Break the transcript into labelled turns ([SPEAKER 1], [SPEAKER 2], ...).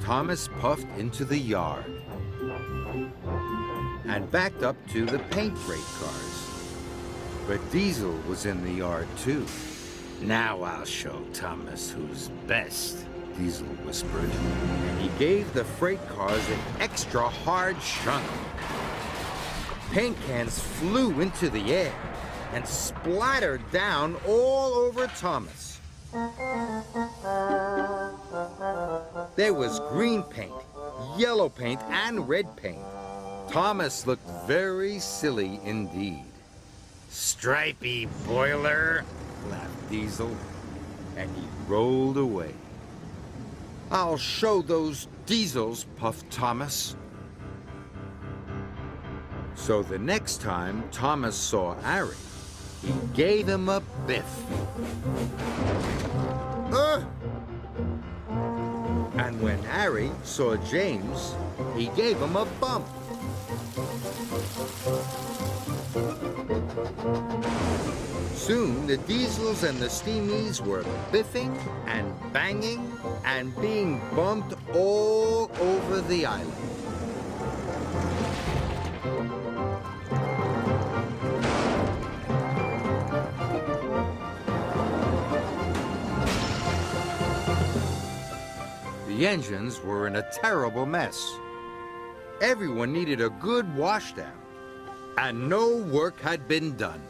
[SPEAKER 1] Thomas puffed into the yard and backed up to the paint freight cars. But Diesel was in the yard too.
[SPEAKER 2] Now I'll show Thomas who's best,
[SPEAKER 1] Diesel whispered, and he gave the freight cars an extra hard shunt. Paint cans flew into the air and splattered down all over Thomas. There was green paint, yellow paint, and red paint. Thomas looked very silly indeed.
[SPEAKER 2] Stripey boiler,
[SPEAKER 1] Laughed Diesel, and he rolled away. I'll show those diesels, puffed Thomas. So the next time Thomas saw Harry, he gave him a biff. And when Harry saw James, he gave him a bump. Soon, the Diesels and the Steamies were biffing and banging and being bumped all over the island. The engines were in a terrible mess. Everyone needed a good washdown, and no work had been done.